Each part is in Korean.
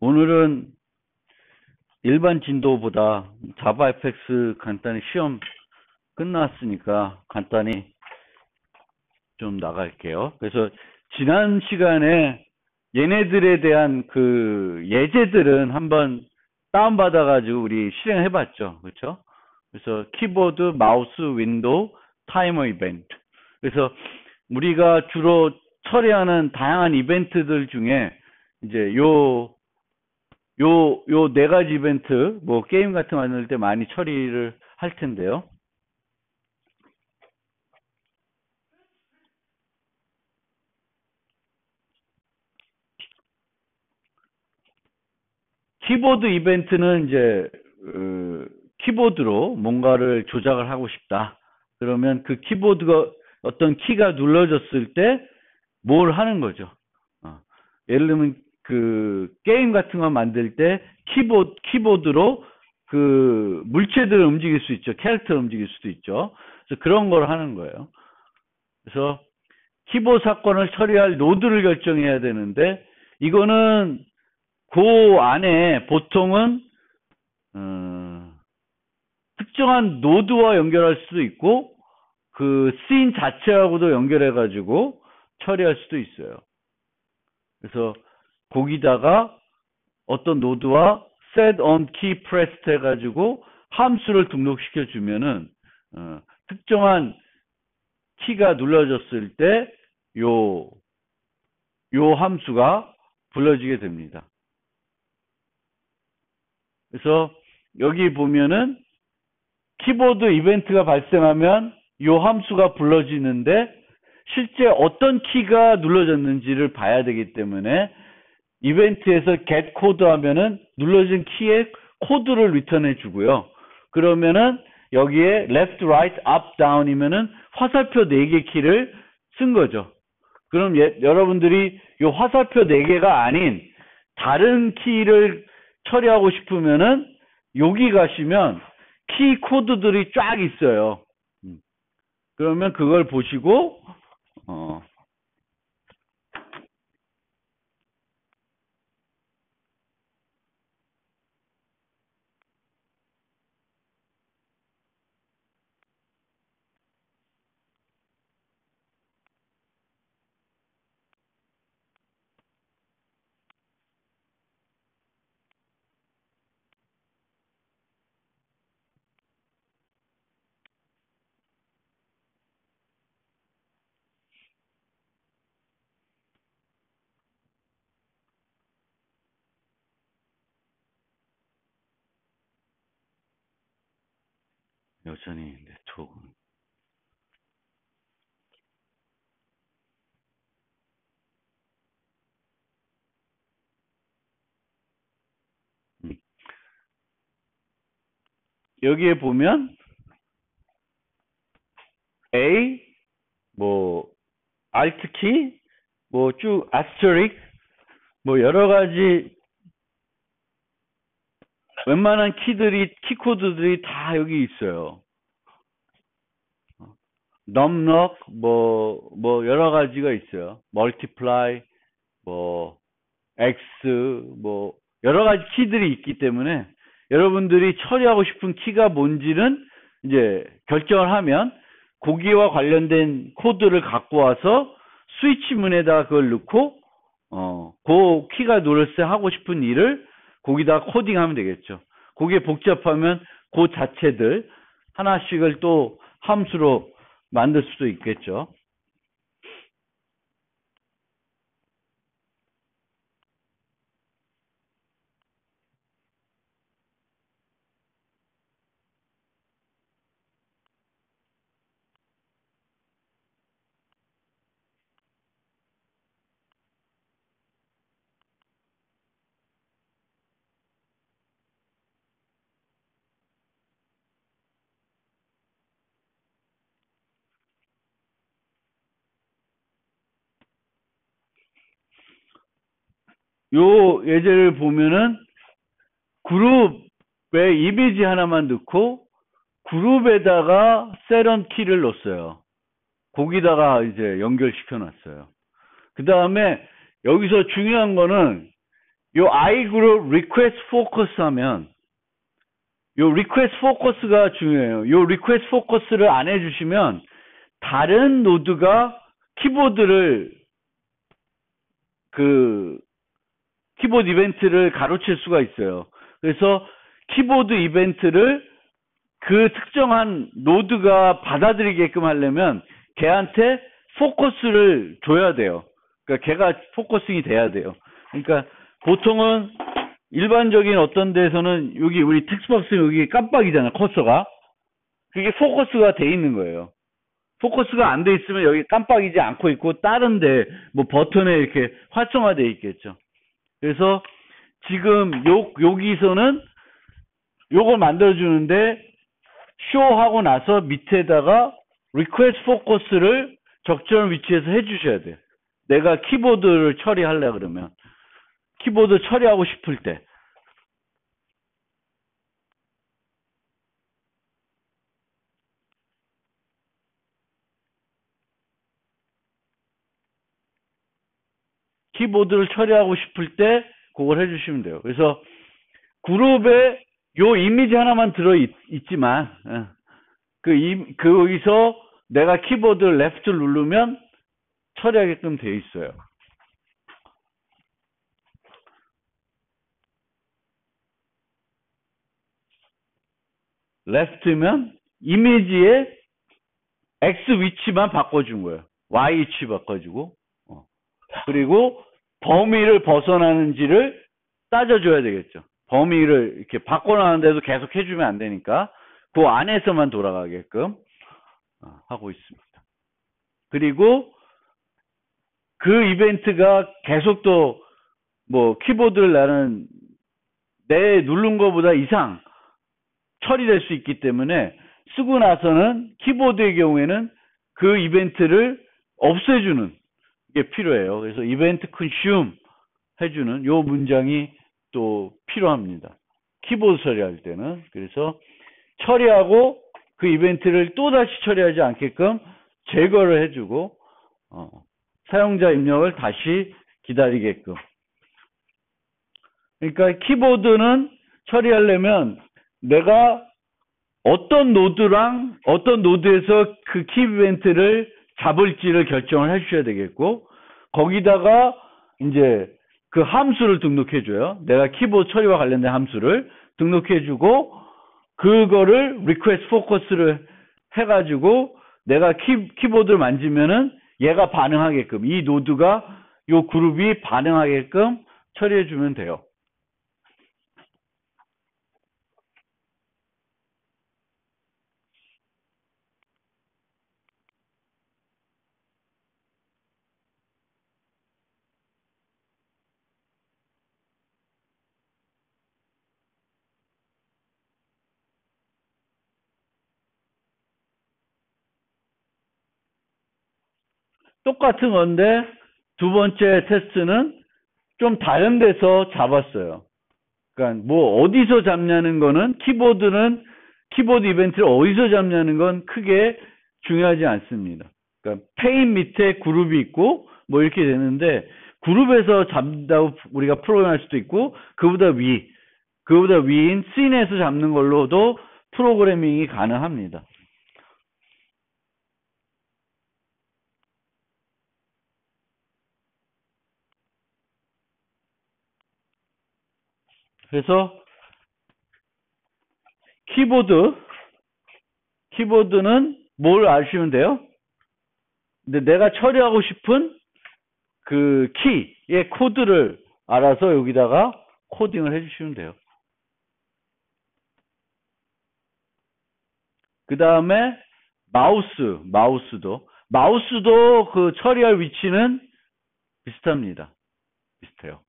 오늘은 일반 진도보다 자바 FX 간단히 시험 끝났으니까 간단히 좀 나갈게요. 그래서 지난 시간에 얘네들에 대한 그 예제들은 한번 다운받아가지고 우리 실행해봤죠. 그렇죠? 그래서 키보드, 마우스, 윈도우, 타이머 이벤트. 그래서 우리가 주로 처리하는 다양한 이벤트들 중에 이제 요 네 가지 이벤트, 뭐, 게임 같은 거 만들 때 많이 처리를 할 텐데요. 키보드 이벤트는 이제, 키보드로 뭔가를 조작을 하고 싶다. 그러면 그 키보드가 어떤 키가 눌러졌을 때 뭘 하는 거죠. 예를 들면 그 게임 같은 거 만들 때 키보드로 그 물체들을 움직일 수 있죠. 캐릭터를 움직일 수도 있죠. 그래서 그런 걸 하는 거예요. 그래서 키보드 사건을 처리할 노드를 결정해야 되는데 이거는 그 안에 보통은 특정한 노드와 연결할 수도 있고 그 씬 자체하고도 연결해 가지고 처리할 수도 있어요. 그래서 거기다가 어떤 노드와 set on key pressed 해가지고 함수를 등록시켜 주면은 특정한 키가 눌러졌을 때 요 함수가 불러지게 됩니다. 그래서 여기 보면은 키보드 이벤트가 발생하면 요 함수가 불러지는데 실제 어떤 키가 눌러졌는지를 봐야 되기 때문에 이벤트에서 get 코드 하면은 눌러진 키의 코드를 리턴해 주고요. 그러면은 여기에 left, right, up, down이면은 화살표 4개 키를 쓴 거죠. 그럼 여러분들이 이 화살표 4개가 아닌 다른 키를 처리하고 싶으면은 여기 가시면 키 코드들이 쫙 있어요. 그러면 그걸 보시고 여전히 네트워크 여기에 보면 A 뭐 Alt 키 뭐 쭉 아스테릭 뭐 여러 가지 웬만한 키 코드들이 다 여기 있어요. 넘넉 뭐 여러 가지가 있어요. 멀티플라이 뭐 X 뭐 여러 가지 키들이 있기 때문에 여러분들이 처리하고 싶은 키가 뭔지는 이제 결정을 하면 거기와 관련된 코드를 갖고 와서 스위치 문에다가 그걸 넣고 그 키가 눌렀을 때 하고 싶은 일을 거기다 코딩하면 되겠죠. 거기에 복잡하면 그 자체들 하나씩을 또 함수로 만들 수도 있겠죠. 요 예제를 보면은 그룹에 이미지 하나만 넣고 그룹에다가 세런 키를 넣었어요. 거기다가 이제 연결시켜 놨어요. 그 다음에 여기서 중요한 거는 요 I 그룹 request focus 하면 요 request focus가 중요해요. 요 request focus를 안 해주시면 다른 노드가 키보드 이벤트를 가로챌 수가 있어요. 그래서 키보드 이벤트를 그 특정한 노드가 받아들이게끔 하려면 걔한테 포커스를 줘야 돼요. 그러니까 걔가 포커싱이 돼야 돼요. 그러니까 보통은 일반적인 어떤 데서는 여기 우리 텍스트박스 여기 깜빡이잖아요. 커서가. 그게 포커스가 돼 있는 거예요. 포커스가 안 돼 있으면 여기 깜빡이지 않고 있고 다른데 뭐 버튼에 이렇게 활성화돼 있겠죠. 그래서 지금 여기서는 요걸 만들어주는데 쇼하고 나서 밑에다가 request focus를 적절한 위치에서 해주셔야 돼요. 내가 키보드를 처리하려 그러면 키보드 처리하고 싶을 때 키보드를 처리하고 싶을 때 그걸 해주시면 돼요. 그래서 그룹에 요 이미지 하나만 들어 있지만 거기서 내가 키보드 레프트를 누르면 처리하게끔 되어 있어요. 레프트면 이미지의 X 위치만 바꿔준 거예요. Y 위치 바꿔주고 그리고 범위를 벗어나는지를 따져줘야 되겠죠. 범위를 이렇게 바꿔나가는데도 계속 해주면 안 되니까 그 안에서만 돌아가게끔 하고 있습니다. 그리고 그 이벤트가 계속 또 뭐 키보드를 나는 내 누른 것보다 이상 처리될 수 있기 때문에 쓰고 나서는 키보드의 경우에는 그 이벤트를 없애주는 게 필요해요. 그래서 이벤트 consume 해주는 요 문장이 또 필요합니다. 키보드 처리할 때는. 그래서 처리하고 그 이벤트를 또다시 처리하지 않게끔 제거를 해주고 사용자 입력을 다시 기다리게끔. 그러니까 키보드는 처리하려면 내가 어떤 노드랑 어떤 노드에서 그 키 이벤트를 잡을지를 결정을 해주셔야 되겠고 거기다가 이제 그 함수를 등록해줘요. 내가 키보드 처리와 관련된 함수를 등록해주고 그거를 request focus를 해가지고 내가 키보드를 만지면은 얘가 반응하게끔 이 노드가 요 그룹이 반응하게끔 처리해주면 돼요. 똑같은 건데 두 번째 테스트는 좀 다른 데서 잡았어요. 그러니까 뭐 어디서 잡냐는 거는 키보드 이벤트를 어디서 잡냐는 건 크게 중요하지 않습니다. 그러니까 페인 밑에 그룹이 있고 뭐 이렇게 되는데 그룹에서 잡는다고 우리가 프로그램할 수도 있고 그보다 위인 씬에서 잡는 걸로도 프로그래밍이 가능합니다. 그래서 키보드는 뭘 아시면 돼요? 근데 내가 처리하고 싶은 그 키의 코드를 알아서 여기다가 코딩을 해주시면 돼요. 그 다음에 마우스도 그 처리할 위치는 비슷합니다. 비슷해요.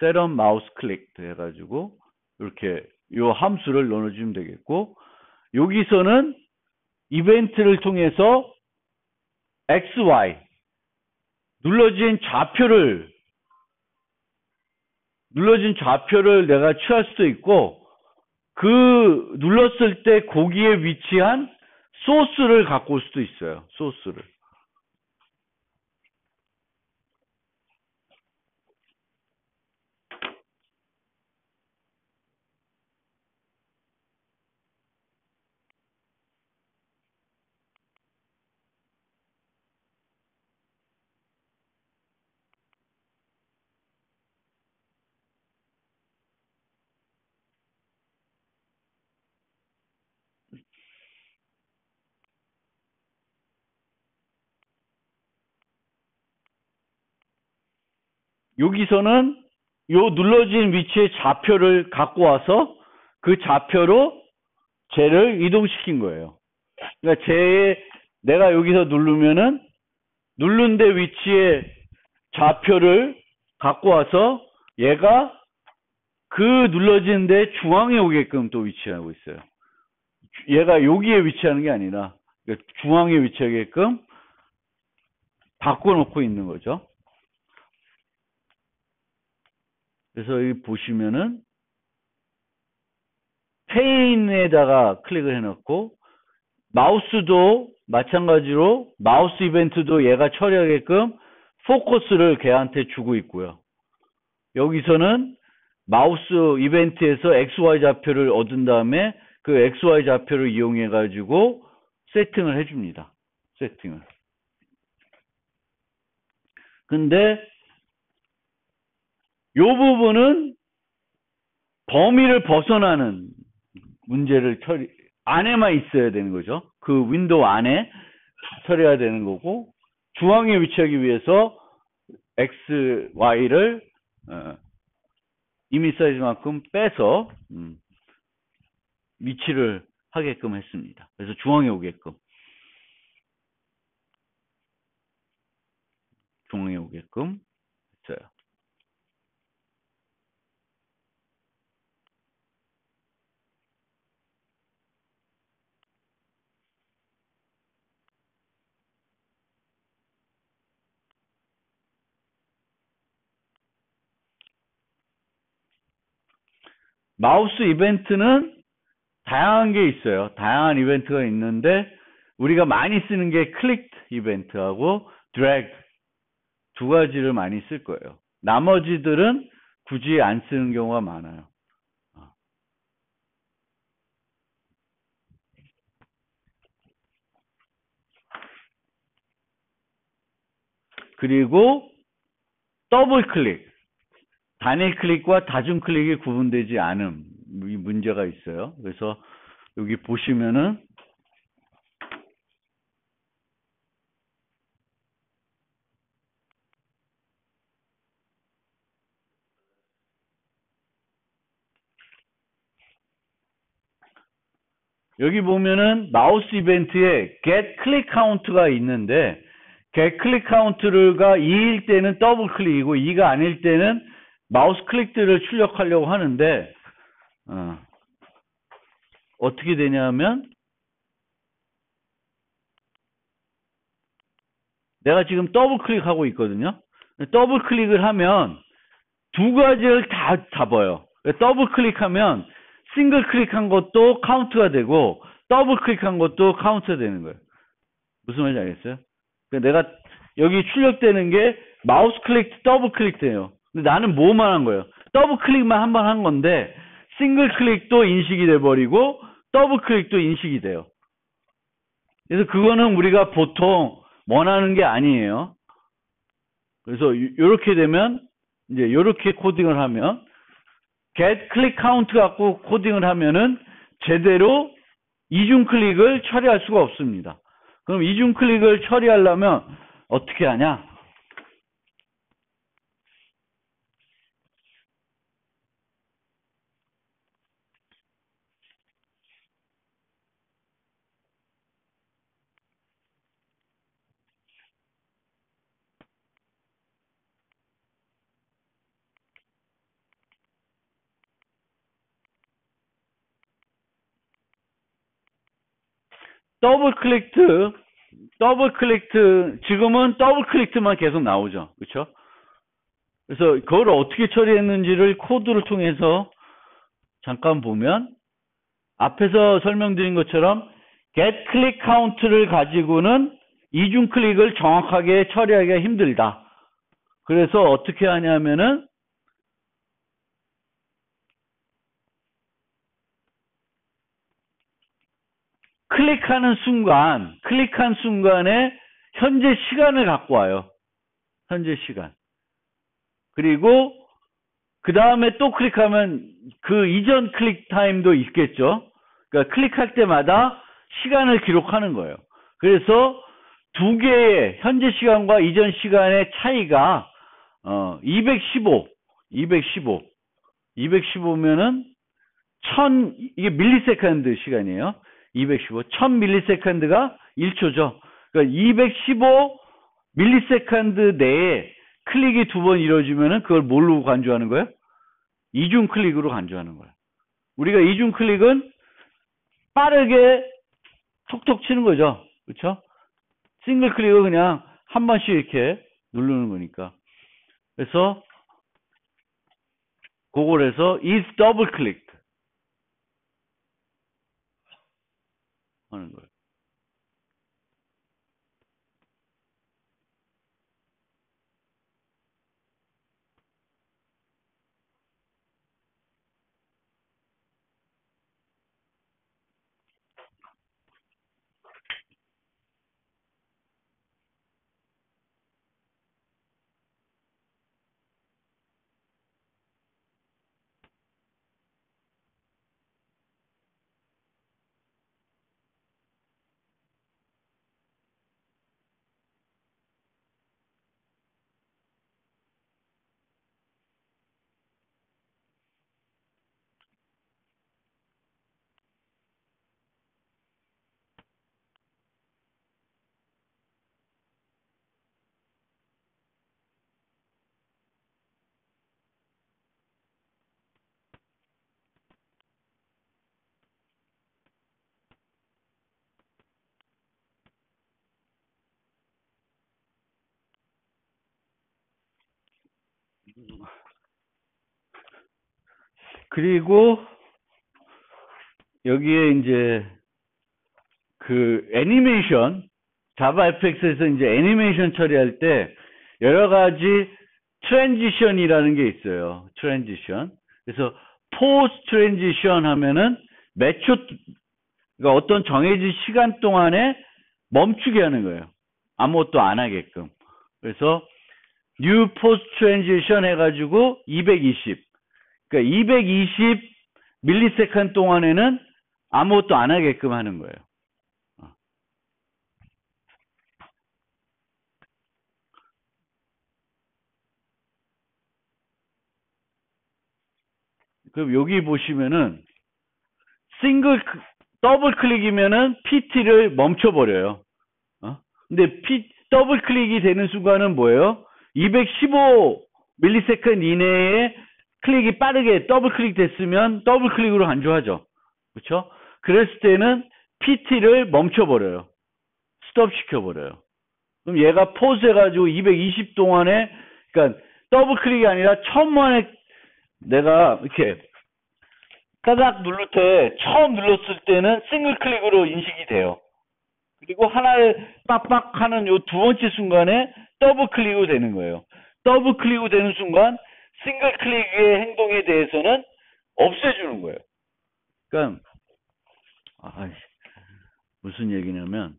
set on mouse click 해가지고 이렇게 요 함수를 넣어주면 되겠고 여기서는 이벤트를 통해서 XY 눌러진 좌표를 내가 취할 수도 있고 그 눌렀을 때 거기에 위치한 소스를 갖고 올 수도 있어요. 소스를. 여기서는 요 눌러진 위치에 좌표를 갖고 와서 그 좌표로 쟤를 이동시킨 거예요. 그러니까 내가 여기서 누르면은 누른 데 위치에 좌표를 갖고 와서 얘가 그 눌러진 데 중앙에 오게끔 또 위치하고 있어요. 얘가 여기에 위치하는 게 아니라 중앙에 위치하게끔 바꿔놓고 있는 거죠. 그래서 여기 보시면은 페인에다가 클릭을 해놓고 마우스도 마찬가지로 마우스 이벤트도 얘가 처리하게끔 포커스를 걔한테 주고 있고요. 여기서는 마우스 이벤트에서 XY 좌표를 얻은 다음에 그 XY 좌표를 이용해 가지고 세팅을 해줍니다. 세팅을. 근데 요 부분은 범위를 벗어나는 문제를 안에만 있어야 되는 거죠. 그 윈도우 안에 처리해야 되는 거고, 중앙에 위치하기 위해서 X, Y를 이미 사이즈만큼 빼서 위치를 하게끔 했습니다. 그래서 중앙에 오게끔. 중앙에 오게끔 했어요. 마우스 이벤트는 다양한 게 있어요. 다양한 이벤트가 있는데 우리가 많이 쓰는 게 클릭 이벤트하고 드래그 두 가지를 많이 쓸 거예요. 나머지들은 굳이 안 쓰는 경우가 많아요. 그리고 더블 클릭, 단일 클릭과 다중 클릭이 구분되지 않음, 이 문제가 있어요. 그래서 여기 보시면은 여기 보면은 마우스 이벤트에 get click count가 있는데 get click count가 2일 때는 더블 클릭이고 2가 아닐 때는 마우스 클릭들을 출력하려고 하는데 어떻게 되냐면 내가 지금 더블 클릭하고 있거든요. 더블 클릭을 하면 두 가지를 다 잡아요. 더블 클릭하면 싱글 클릭한 것도 카운트가 되고 더블 클릭한 것도 카운트가 되는 거예요. 무슨 말인지 알겠어요? 내가 여기 출력되는 게 마우스 클릭, 더블 클릭 돼요. 근데 나는 뭐만 한 거예요? 더블 클릭만 한 번 한 건데 싱글 클릭도 인식이 돼버리고 더블 클릭도 인식이 돼요. 그래서 그거는 우리가 보통 원하는 게 아니에요. 그래서 이렇게 되면 이제 이렇게 코딩을 하면 get click count 갖고 코딩을 하면은 제대로 이중 클릭을 처리할 수가 없습니다. 그럼 이중 클릭을 처리하려면 어떻게 하냐? 더블 클릭트, 지금은 더블 클릭트만 계속 나오죠. 그렇죠? 그래서 그걸 어떻게 처리했는지를 코드를 통해서 잠깐 보면 앞에서 설명드린 것처럼 get click count를 가지고는 이중 클릭을 정확하게 처리하기가 힘들다. 그래서 어떻게 하냐면은 클릭한 순간에 현재 시간을 갖고 와요. 현재 시간. 그리고 그 다음에 또 클릭하면 그 이전 클릭 타임도 있겠죠. 그러니까 클릭할 때마다 시간을 기록하는 거예요. 그래서 두 개의 현재 시간과 이전 시간의 차이가 215, 215면은 이게 밀리세컨드 시간이에요. 1000 밀리세컨드가 1초죠. 그러니까 215 밀리세컨드 내에 클릭이 2번 이루어지면은 그걸 뭘로 간주하는 거예요? 이중 클릭으로 간주하는 거예요. 우리가 이중 클릭은 빠르게 톡톡 치는 거죠. 그렇죠? 싱글 클릭은 그냥 한 번씩 이렇게 누르는 거니까. 그래서 그걸 해서 is double clicked 하는 거예요. 그리고 여기에 이제 그 애니메이션, 자바 FX에서 이제 애니메이션 처리할 때 여러 가지 트랜지션이라는 게 있어요. 트랜지션. 그래서 포스트 트랜지션 하면은 몇 초, 그러니까 어떤 정해진 시간 동안에 멈추게 하는 거예요. 아무것도 안 하게끔. 그래서 new post transition 해가지고 220. 그러니까 220 밀리세컨드 동안에는 아무것도 안 하게끔 하는 거예요. 그럼 여기 보시면은 더블 클릭이면은 PT를 멈춰버려요. 근데 더블 클릭이 되는 순간은 뭐예요? 215 밀리세컨드 이내에 클릭이 빠르게 더블 클릭 됐으면 더블 클릭으로 간주하죠. 그렇죠? 그랬을 때는 PT를 멈춰버려요. 스톱 시켜버려요. 그럼 얘가 포즈 해가지고 220 동안에, 그러니까 더블 클릭이 아니라 처음만에 내가 이렇게 따닥 누를 때, 처음 눌렀을 때는 싱글 클릭으로 인식이 돼요. 그리고 하나를 빡빡 하는 요 두 번째 순간에 더블 클릭으로 되는 거예요. 더블 클릭으로 되는 순간 싱글 클릭의 행동에 대해서는 없애주는 거예요. 그러니까 무슨 얘기냐면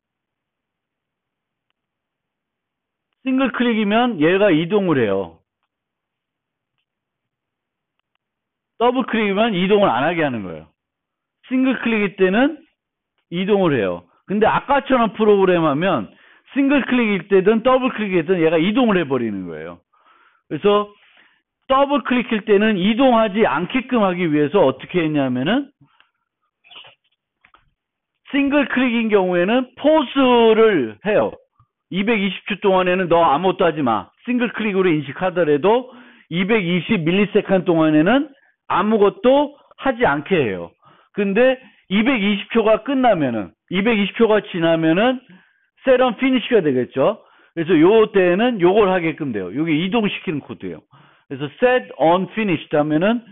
싱글 클릭이면 얘가 이동을 해요. 더블 클릭이면 이동을 안 하게 하는 거예요. 싱글 클릭일 때는 이동을 해요. 근데 아까처럼 프로그램 하면 싱글 클릭일 때든 더블 클릭이든 얘가 이동을 해버리는 거예요. 그래서 더블 클릭일 때는 이동하지 않게끔 하기 위해서 어떻게 했냐면은 싱글 클릭인 경우에는 포즈를 해요. 220초 동안에는 너 아무것도 하지 마. 싱글 클릭으로 인식하더라도 220 밀리세컨드 동안에는 아무것도 하지 않게 해요. 근데 220초가 끝나면은 220초가 지나면은 set on finish가 되겠죠. 그래서 요 때는 요걸 하게끔 돼요. 요게 이동시키는 코드예요. 그래서 set on finished 하면은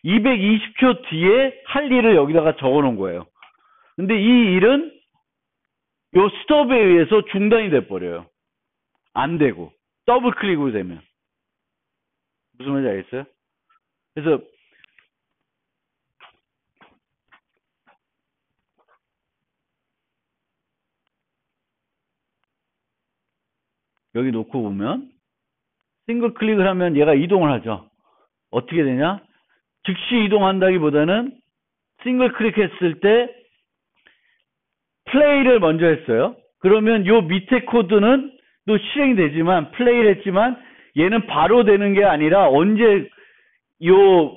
220초 뒤에 할 일을 여기다가 적어 놓은 거예요. 근데 이 일은 요 스톱에 의해서 중단이 돼 버려요. 안 되고 더블 클릭으로 되면. 무슨 말인지 알겠어요? 그래서 여기 놓고 보면 싱글 클릭을 하면 얘가 이동을 하죠. 어떻게 되냐? 즉시 이동한다기보다는 싱글 클릭했을 때 플레이를 먼저 했어요. 그러면 요 밑에 코드는 또 실행이 되지만 플레이를 했지만 얘는 바로 되는 게 아니라 언제 요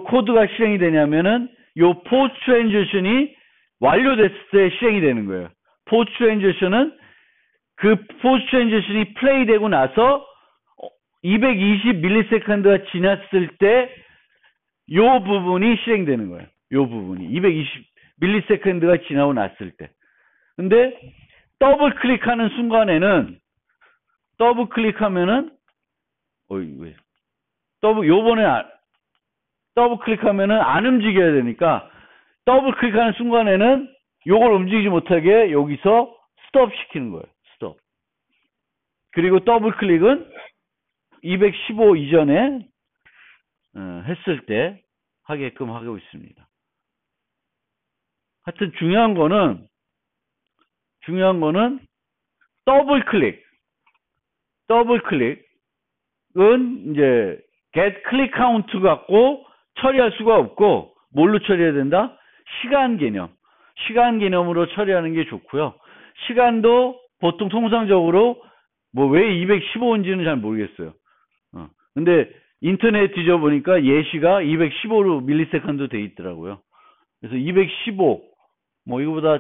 코드가 실행이 되냐면은 요 포스트 트랜지션이 완료됐을 때 실행이 되는 거예요. 포스트 트랜지션은 그 포스트 트랜지션이 플레이 되고 나서 220 밀리세컨드가 지났을 때 요 부분이 실행되는 거예요. 요 부분이 220 밀리세컨드가 지나고 났을 때. 근데 더블 클릭하는 순간에는 더블 클릭하면은 왜 요번에 더블 클릭하면은 안 움직여야 되니까 더블 클릭하는 순간에는 요걸 움직이지 못하게 여기서 스톱 시키는 거예요. 스톱. 그리고 더블 클릭은 215 이전에 했을 때 하게끔 하고 있습니다. 하여튼 중요한 거는 더블 클릭은 이제 get click count 갖고 처리할 수가 없고 뭘로 처리해야 된다? 시간 개념으로 처리하는 게 좋고요. 시간도 보통 통상적으로 뭐 왜 215인지는 잘 모르겠어요. 근데 인터넷 뒤져보니까 예시가 215로 밀리세컨드 돼 있더라고요. 그래서 215 뭐 이거보다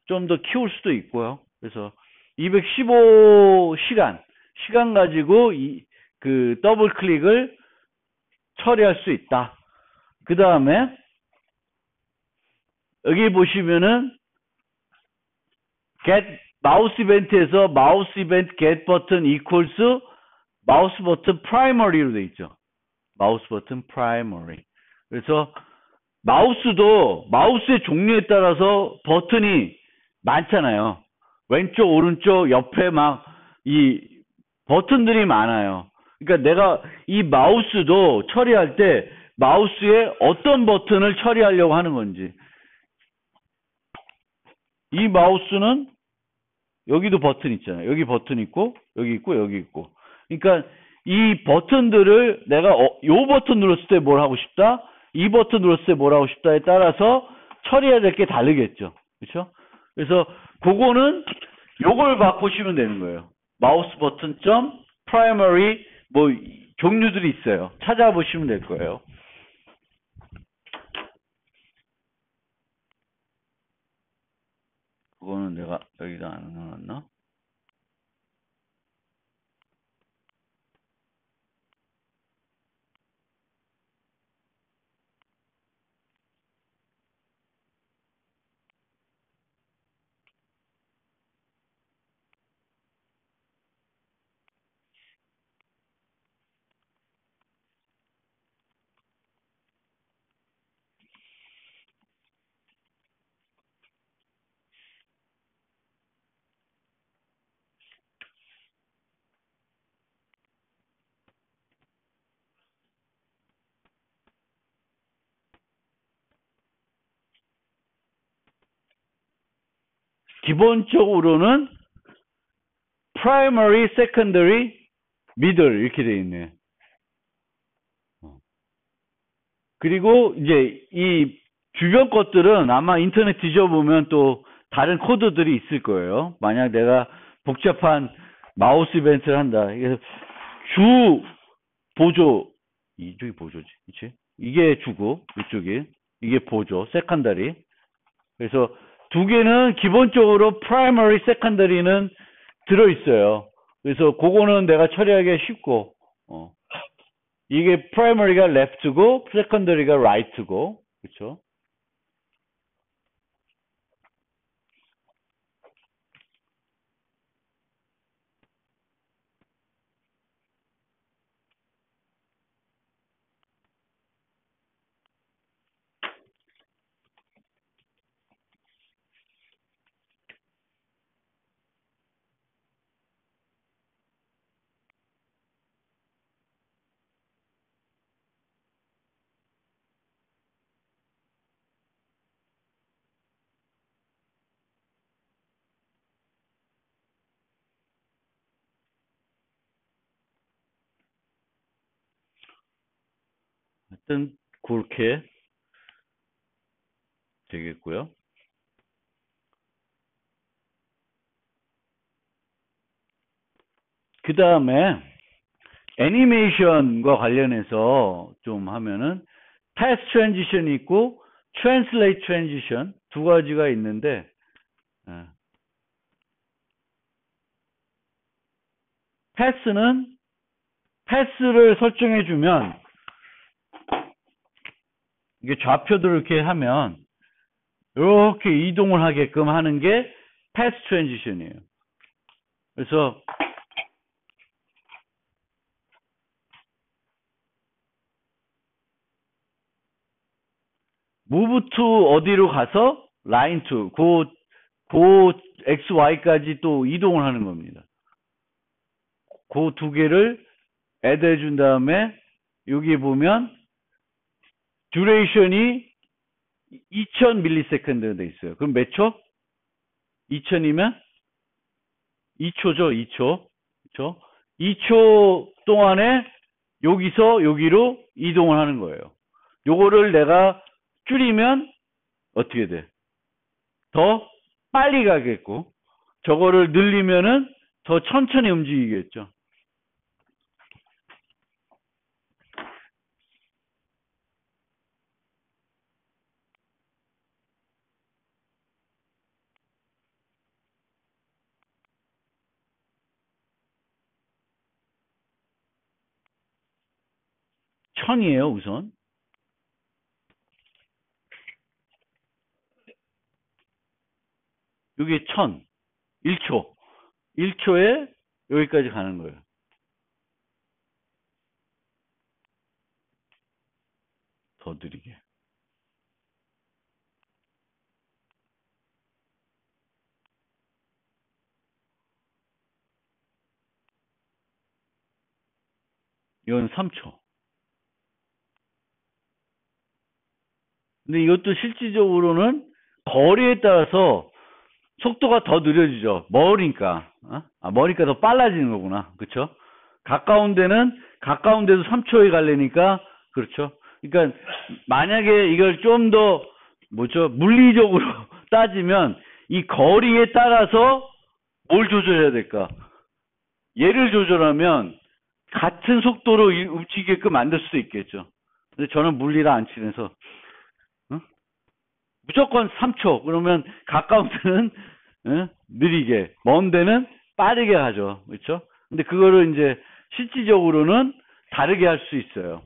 좀 더 키울 수도 있고요. 그래서 215 시간 가지고 그 더블 클릭을 처리할 수 있다. 그 다음에 여기 보시면은 get 마우스 이벤트에서 마우스 이벤트 get 버튼 equals 마우스 버튼 primary로 돼 있죠. 마우스 버튼 primary. 그래서 마우스도 마우스의 종류에 따라서 버튼이 많잖아요. 왼쪽, 오른쪽, 옆에 막 이 버튼들이 많아요. 그러니까 내가 이 마우스도 처리할 때 마우스에 어떤 버튼을 처리하려고 하는 건지. 이 마우스는 여기도 버튼 있잖아요. 여기 버튼 있고, 여기 있고, 여기 있고. 그러니까 이 버튼들을 내가 요 버튼 눌렀을 때 뭘 하고 싶다, 이 버튼 눌렀을 때 뭘 하고 싶다에 따라서 처리해야 될 게 다르겠죠. 그렇죠? 그래서 그거는 요걸 바꾸시면 되는 거예요. 마우스 버튼 점 primary 뭐 종류들이 있어요. 찾아보시면 될 거예요. 그거는 내가 여기다 안 넣어놨나? 기본적으로는 primary, secondary, middle 이렇게 돼 있네. 그리고 이제 이 주변 것들은 아마 인터넷 뒤져보면 또 다른 코드들이 있을 거예요. 만약 내가 복잡한 마우스 이벤트를 한다. 그래서 주 보조, 이쪽이 보조지, 그치? 이게 주고, 이쪽이. 이게 보조, 세컨더리. 그래서 두 개는 기본적으로 프라이머리, 세컨더리는 들어있어요. 그래서 그거는 내가 처리하기가 쉽고, 이게 프라이머리가 left고, 세컨더리가 right고, 그쵸? 하여튼, 그렇게 되겠고요. 그 다음에 애니메이션과 관련해서 좀 하면은 패스 트랜지션이 있고 트랜슬레이트 트랜지션 두 가지가 있는데 패스를 설정해 주면 이게 좌표들을 이렇게 하면 이렇게 이동을 하게끔 하는 게 패스 트랜지션이에요. 그래서 move to 어디로 가서 line to 그 XY까지 또 이동을 하는 겁니다. 그 두 개를 add 해준 다음에 여기 보면 duration이 2000 밀리세컨드 돼 있어요. 그럼 몇 초? 2000이면 2초죠. 2초. 그렇죠? 2초 동안에 여기서 여기로 이동을 하는 거예요. 요거를 내가 줄이면 어떻게 돼? 더 빨리 가겠고 저거를 늘리면은 더 천천히 움직이겠죠. 천이에요, 우선. 여기 1000. 1초. 1초에 여기까지 가는 거예요. 더 느리게. 이건 3초. 근데 이것도 실질적으로는 거리에 따라서 속도가 더 느려지죠. 멀으니까. 멀으니까 더 빨라지는 거구나. 그렇죠? 가까운 데는 가까운 데도 3초에 가려니까 그렇죠. 그러니까 만약에 이걸 좀 더 물리적으로 따지면 이 거리에 따라서 뭘 조절해야 될까? 얘를 조절하면 같은 속도로 움직이게끔 만들 수도 있겠죠. 근데 저는 물리를 안 치면서 무조건 3초. 그러면 가까운 데는 느리게, 먼 데는 빠르게 가죠. 그렇죠? 근데 그거를 이제 실질적으로는 다르게 할 수 있어요.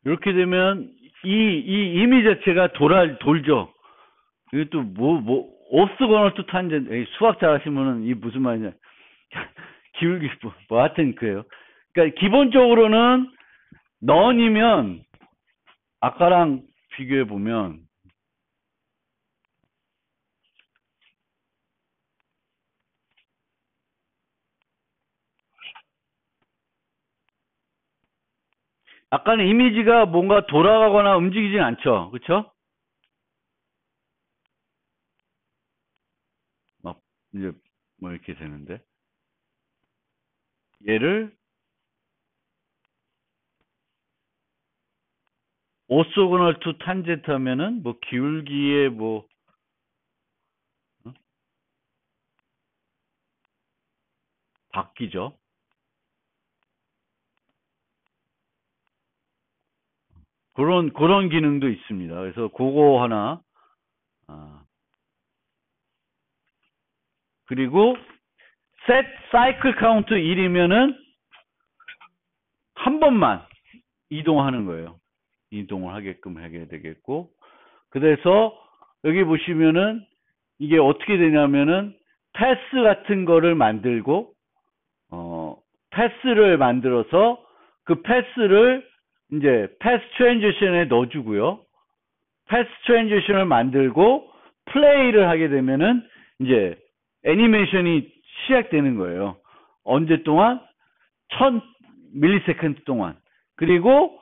이렇게 되면 이 이미 자체가 돌죠. 이것도 옵스거널 투 탄젠트, 수학 잘하시면은 이 무슨 말이냐. 기울기, 하여튼 그래요. 그러니까 기본적으로는 넌이면 아까랑 비교해 보면 아까는 이미지가 뭔가 돌아가거나 움직이진 않죠. 그쵸? 막 이제 뭐 이렇게 되는데 얘를 오소거널 투 탄젠트 하면은 뭐 기울기에 뭐 바뀌죠. 그런 기능도 있습니다. 그래서 그거 하나 그리고 set cycle count 1이면은 한 번만 이동하는 거예요. 이동을 하게끔 하게 되겠고 그래서 여기 보시면은 이게 어떻게 되냐면은 패스 같은 거를 만들고 패스를 만들어서 그 패스를 이제 패스 트랜지션에 넣어주고요. 패스 트랜지션을 만들고 플레이를 하게 되면은 이제 애니메이션이 시작되는 거예요. 언제 동안? 1000ms 동안. 그리고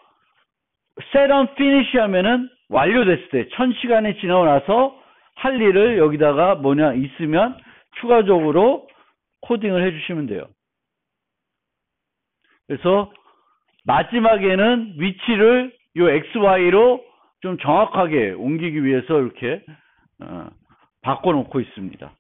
set on finish 하면은 완료됐을 때 1000시간이 지나고 나서 할 일을 여기다가 뭐냐 있으면 추가적으로 코딩을 해주시면 돼요. 그래서 마지막에는 위치를 요 XY로 좀 정확하게 옮기기 위해서 이렇게 바꿔놓고 있습니다.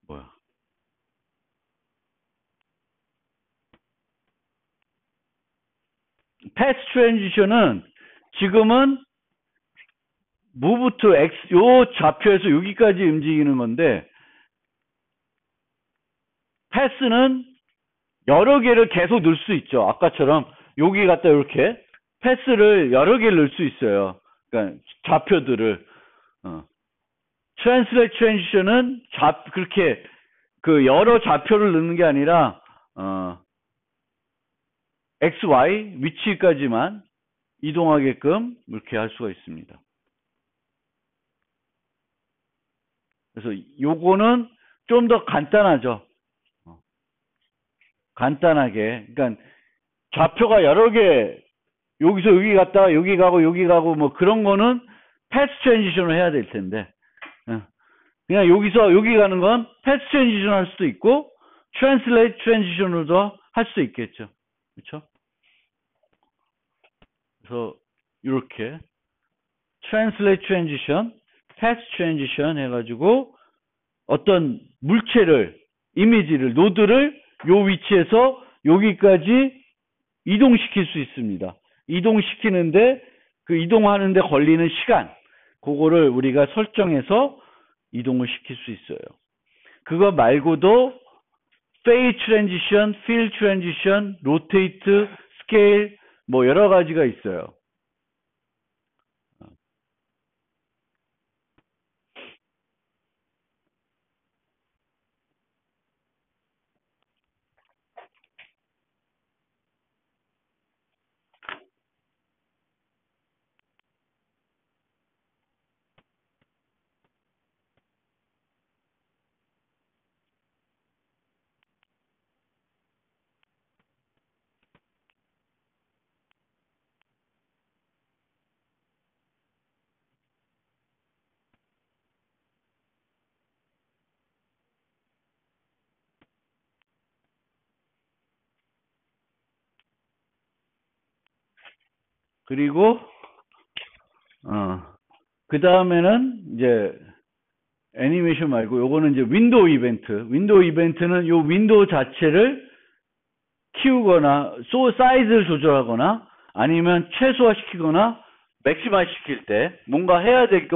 뭐야? 패스 트랜지션은 지금은 move to X 요 좌표에서 여기까지 움직이는 건데 패스는 여러 개를 계속 넣을 수 있죠. 아까처럼 여기 갖다 이렇게 패스를 여러 개를 넣을 수 있어요. 그러니까 좌표들을 트랜슬레이트 트랜지션은 그렇게 그 여러 좌표를 넣는 게 아니라 X, Y 위치까지만 이동하게끔 이렇게 할 수가 있습니다. 그래서 요거는 좀 더 간단하죠. 간단하게. 그러니까 좌표가 여러 개 여기서 여기 갔다가 여기 가고 뭐 그런 거는 패스 트랜지션을 해야 될 텐데 그냥 여기서 여기 가는 건 패스 트랜지션 할 수도 있고 트랜슬레이트 트랜지션으로도 할 수도 있겠죠. 그렇죠? 그래서 이렇게 트랜슬레이트 트랜지션, 패스 트랜지션 해가지고 어떤 물체를 이미지를 노드를 요 위치에서 여기까지 이동시킬 수 있습니다. 이동시키는데 그 이동하는데 걸리는 시간 그거를 우리가 설정해서 이동을 시킬 수 있어요. 그거 말고도 phase transition, field transition, rotate, scale 뭐 여러 가지가 있어요. 그리고 그 다음에는 이제 애니메이션 말고 요거는 이제 윈도우 이벤트. 윈도우 이벤트는 요 윈도우 자체를 키우거나 사이즈를 조절하거나 아니면 최소화시키거나 맥시마 시킬 때 뭔가 해야 될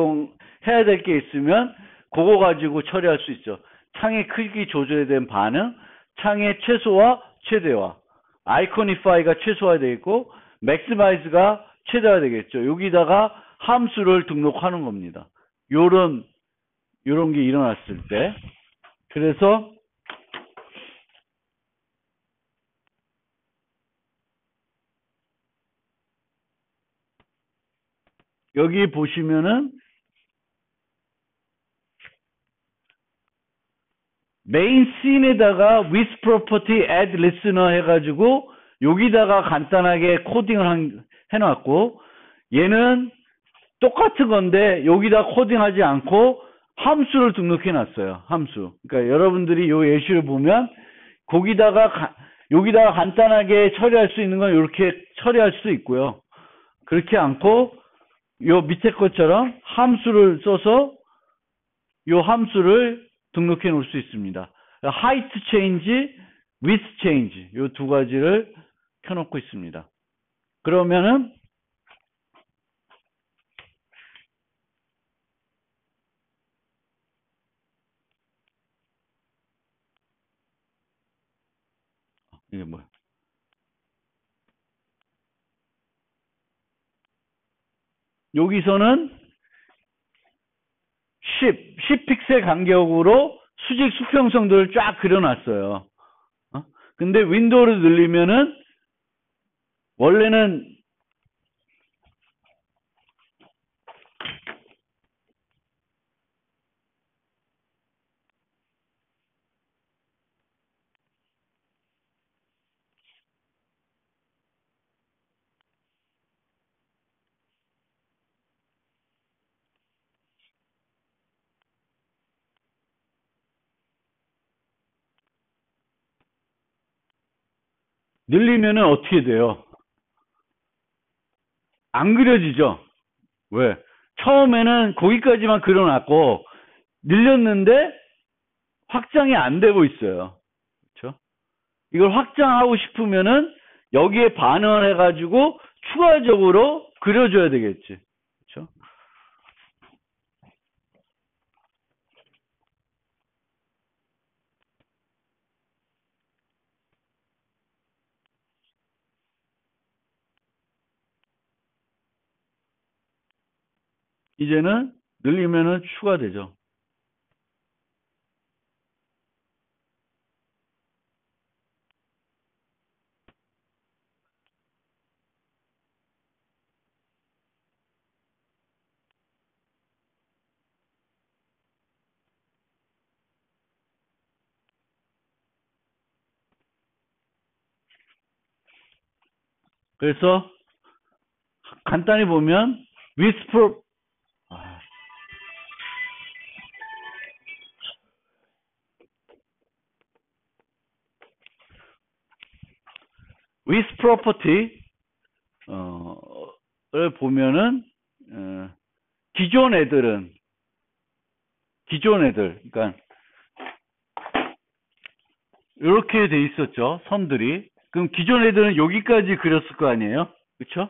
게 있으면 그거 가지고 처리할 수 있죠. 창의 크기 조절에 대한 반응, 창의 최소화, 최대화. 아이코니파이가 최소화되겠고 맥시마이즈가 최대화 되겠죠. 여기다가 함수를 등록하는 겁니다. 요런 게 일어났을 때. 그래서 여기 보시면은 메인 씬에다가 with property add listener 해가지고 여기다가 간단하게 코딩을 해놨고 얘는 똑같은 건데 여기다 코딩하지 않고 함수를 등록해놨어요. 함수. 그러니까 여러분들이 요 예시를 보면 여기다가 간단하게 처리할 수 있는 건 이렇게 처리할 수도 있고요. 그렇지 않고 요 밑에 것처럼 함수를 써서 요 함수를 등록해 놓을 수 있습니다. height change, with change 요 두 가지를 켜놓고 있습니다. 그러면은 이게 뭐야? 여기서는 10 픽셀 간격으로 수직 수평성들을 쫙 그려놨어요. 근데 윈도우를 늘리면은 원래는 늘리면은 어떻게 돼요? 안 그려지죠? 왜? 처음에는 거기까지만 그려놨고 늘렸는데 확장이 안 되고 있어요. 그렇죠? 이걸 확장하고 싶으면은 여기에 반응을 해가지고 추가적으로 그려줘야 되겠지. 그렇죠? 이제는 늘리면은 추가되죠. 그래서 간단히 보면 with property 를 보면은 기존 애들 그러니까 이렇게 돼 있었죠, 선들이. 그럼 기존 애들은 여기까지 그렸을 거 아니에요, 그렇죠?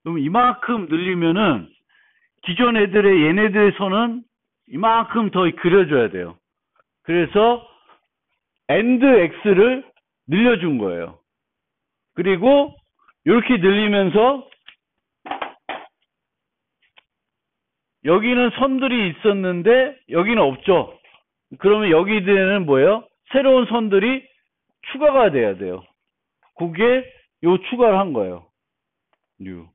그럼 이만큼 늘리면은 기존 애들의 얘네들의 선은 이만큼 더 그려줘야 돼요. 그래서 and x를 늘려준 거예요. 그리고 이렇게 늘리면서 여기는 선들이 있었는데 여기는 없죠. 그러면 여기에는 뭐예요? 새로운 선들이 추가가 돼야 돼요. 그게 요 추가를 한 거예요. new.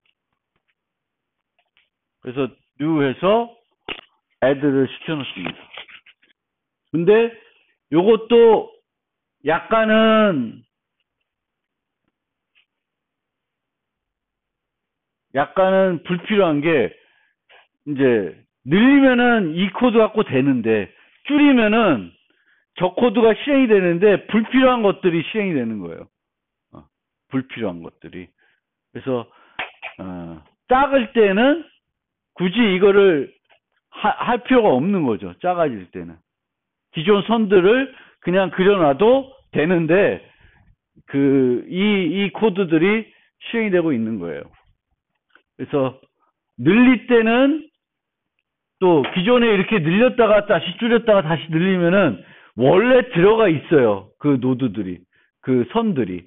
그래서 new 해서 add를 시켜놓습니다. 근데 요것도 약간은 불필요한 게 이제 늘리면은 이 코드 갖고 되는데 줄이면은 저 코드가 실행이 되는데 불필요한 것들이 실행이 되는 거예요. 불필요한 것들이. 그래서 작을 때는 굳이 이거를 할 필요가 없는 거죠. 작아질 때는. 기존 선들을 그냥 그려놔도 되는데 이 코드들이 실행이 되고 있는 거예요. 그래서 늘릴 때는 또 기존에 이렇게 늘렸다가 다시 줄였다가 다시 늘리면은 원래 들어가 있어요. 그 노드들이, 그 선들이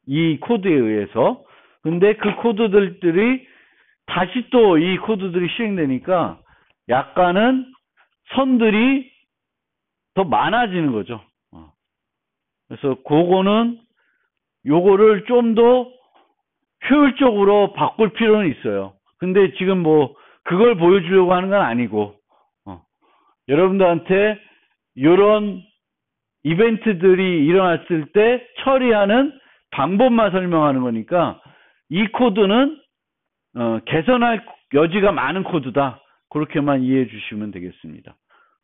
이 코드에 의해서. 근데 그 코드들이 다시 또 이 코드들이 실행되니까 약간은 선들이 더 많아지는 거죠. 그래서 그거는 요거를 좀 더 효율적으로 바꿀 필요는 있어요. 근데 지금 뭐 그걸 보여주려고 하는 건 아니고 여러분들한테 이런 이벤트들이 일어났을 때 처리하는 방법만 설명하는 거니까 이 코드는 개선할 여지가 많은 코드다. 그렇게만 이해해 주시면 되겠습니다.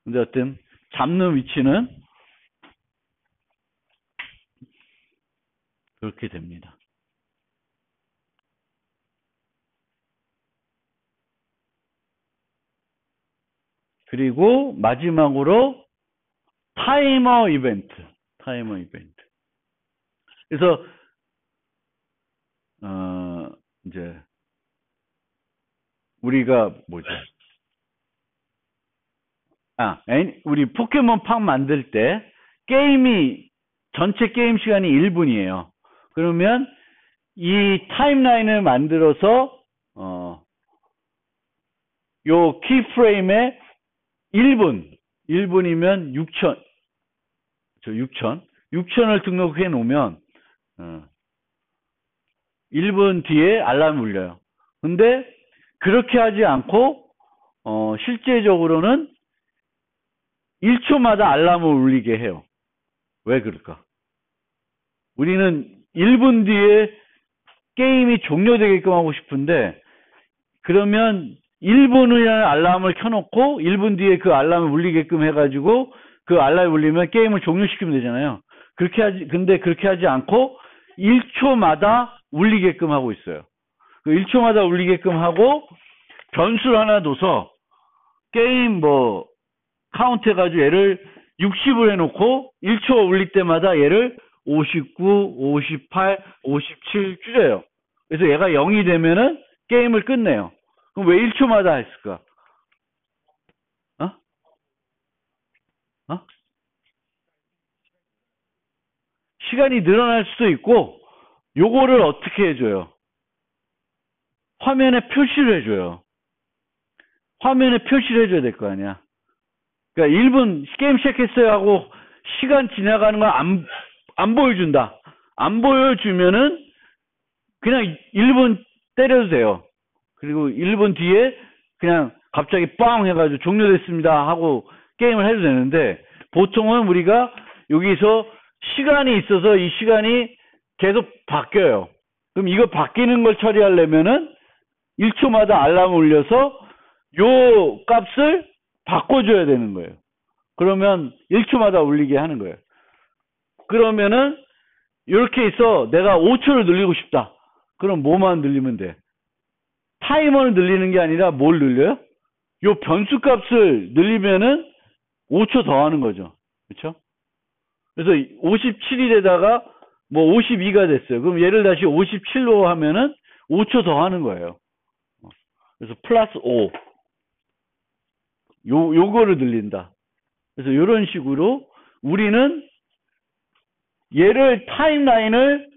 근데 어떤 잡는 위치는 그렇게 됩니다. 그리고 마지막으로 타이머 이벤트. 그래서 이제 우리가 뭐죠? 우리 포켓몬 팍 만들 때 전체 게임 시간이 1분이에요. 그러면 이 타임라인을 만들어서 요 키프레임에 1분이면 6천을 등록해 놓으면 1분 뒤에 알람이 울려요. 근데 그렇게 하지 않고 실제적으로는 1초마다 알람을 울리게 해요. 왜 그럴까? 우리는 1분 뒤에 게임이 종료되게끔 하고 싶은데, 그러면 1분이라는 알람을 켜놓고 1분 뒤에 그 알람을 울리게끔 해가지고 그 알람이 울리면 게임을 종료시키면 되잖아요. 근데 그렇게 하지 않고 1초마다 울리게끔 하고 있어요. 그 1초마다 울리게끔 하고 변수를 하나 둬서 게임 카운트 해가지고 얘를 60을 해놓고 1초 울릴 때마다 얘를 59, 58, 57 줄여요. 그래서 얘가 0이 되면은 게임을 끝내요. 그럼 왜 1초마다 했을까? 어? 시간이 늘어날 수도 있고, 요거를 어떻게 해줘요? 화면에 표시를 해줘요. 화면에 표시를 해줘야 될 거 아니야. 그러니까 1분 게임 시작했어요 하고 시간 지나가는 걸 안 보여준다. 안 보여주면은 그냥 1분 때려도 돼요. 그리고 1분 뒤에 그냥 갑자기 빵 해가지고 종료됐습니다 하고 게임을 해도 되는데, 보통은 우리가 여기서 시간이 있어서 이 시간이 계속 바뀌어요. 그럼 이거 바뀌는 걸 처리하려면은 1초마다 알람을 울려서 요 값을 바꿔줘야 되는 거예요. 그러면 1초마다 울리게 하는 거예요. 그러면은 이렇게 해서 내가 5초를 늘리고 싶다. 그럼 뭐만 늘리면 돼? 타이머를 늘리는 게 아니라 뭘 늘려요? 요 변수 값을 늘리면은 5초 더 하는 거죠. 그렇죠? 그래서 57일에다가 52가 됐어요. 그럼 얘를 다시 57로 하면은 5초 더 하는 거예요. 그래서 플러스 5. 요거를 늘린다. 그래서 이런 식으로 우리는 얘를 타임라인을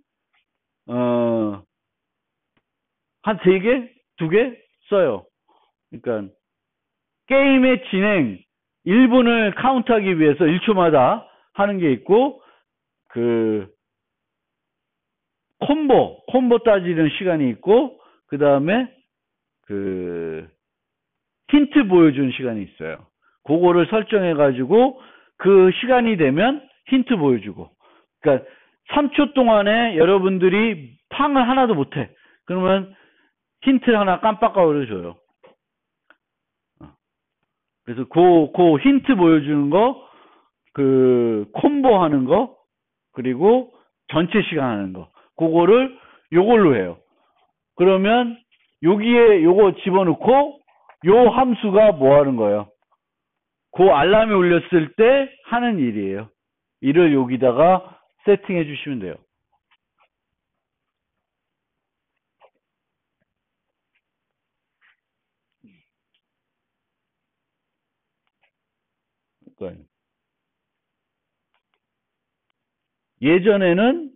한 3개, 2개 써요. 그러니까 게임의 진행 1분을 카운트하기 위해서 1초마다 하는 게 있고, 그 콤보 따지는 시간이 있고, 그 다음에 그 힌트 보여주는 시간이 있어요. 그거를 설정해 가지고 그 시간이 되면 힌트 보여주고. 그러니까 3초 동안에 여러분들이 팡을 하나도 못해. 그러면 힌트를 하나 깜빡거려 줘요. 그래서 그 힌트 보여주는 거, 그 콤보 하는 거, 그리고 전체 시간 하는 거, 그거를 요걸로 해요. 그러면 여기에 요거 집어넣고 요 함수가 뭐 하는 거예요? 그 알람이 울렸을 때 하는 일이에요. 이를 여기다가 세팅해 주시면 돼요. 그러니까 예전에는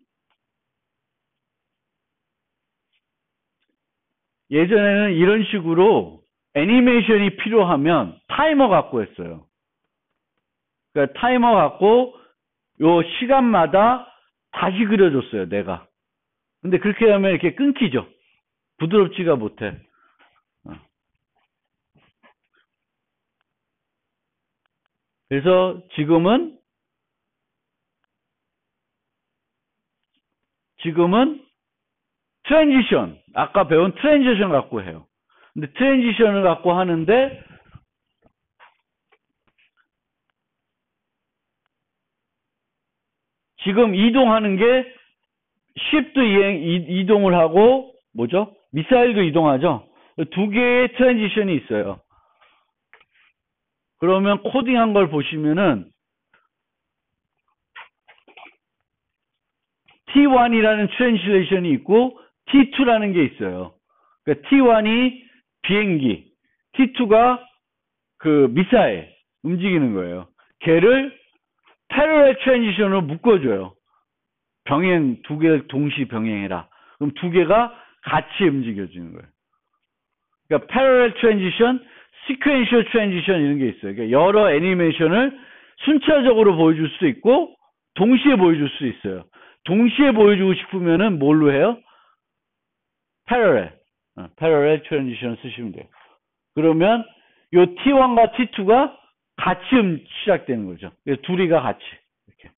이런 식으로 애니메이션이 필요하면 타이머 갖고 했어요. 그러니까 타이머 갖고 요 시간마다 다시 그려줬어요, 내가. 근데 그렇게 하면 이렇게 끊기죠. 부드럽지가 못해. 그래서 지금은 트랜지션, 아까 배운 트랜지션 갖고 해요. 근데 트랜지션을 갖고 하는데 지금 이동하는 게 쉽도 이동을 하고 뭐죠? 미사일도 이동하죠. 2개의 트랜지션이 있어요. 그러면 코딩한 걸 보시면은 T1이라는 트랜슬레이션이 있고 T2라는 게 있어요. 그러니까 T1이 비행기, T2가 그 미사일 움직이는 거예요. 걔를 패러렐 트랜지션으로 묶어줘요. 병행, 두 개를 동시 병행해라. 그럼 두 개가 같이 움직여지는 거예요. 그러니까 패러렐 트랜지션, 시퀀셜 트랜지션 이런 게 있어요. 그러니까 여러 애니메이션을 순차적으로 보여줄 수 있고 동시에 보여줄 수 있어요. 동시에 보여주고 싶으면은 뭘로 해요? 패러렐 트랜지션 쓰시면 돼요. 그러면 요 T1과 T2가 같이 시작되는 거죠. 둘이가 같이 이렇게.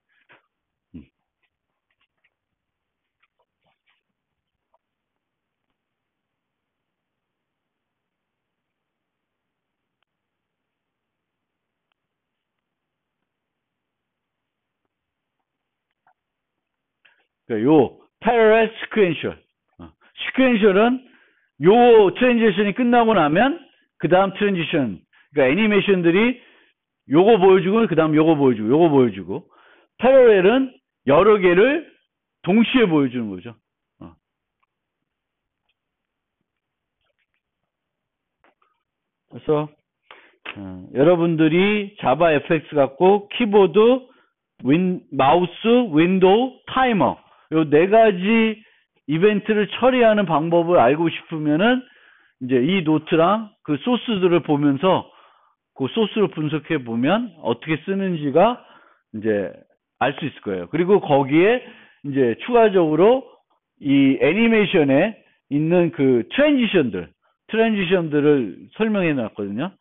그러니까 요 parallel sequential. sequential은 요 트랜지션이 끝나고 나면 그 다음 트랜지션, 그러니까 애니메이션들이 요거 보여주고 그 다음 요거 보여주고 요거 보여주고, parallel은 여러 개를 동시에 보여주는 거죠. 그래서 여러분들이 자바 FX 갖고 키보드, 마우스, 윈도우, 타이머 요 네 가지 이벤트를 처리하는 방법을 알고 싶으면은 이제 이 노트랑 그 소스들을 보면서 그 소스를 분석해 보면 어떻게 쓰는지가 이제 알 수 있을 거예요. 그리고 거기에 이제 추가적으로 이 애니메이션에 있는 그 트랜지션들을 설명해 놨거든요.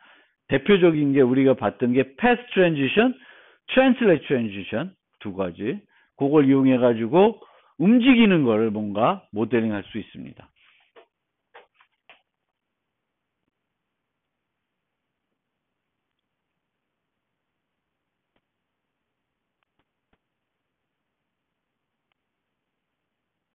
대표적인 게 우리가 봤던 게 패스 트랜지션, 트랜슬레이트 트랜지션 두 가지. 그걸 이용해 가지고 움직이는 거를 뭔가 모델링 할 수 있습니다.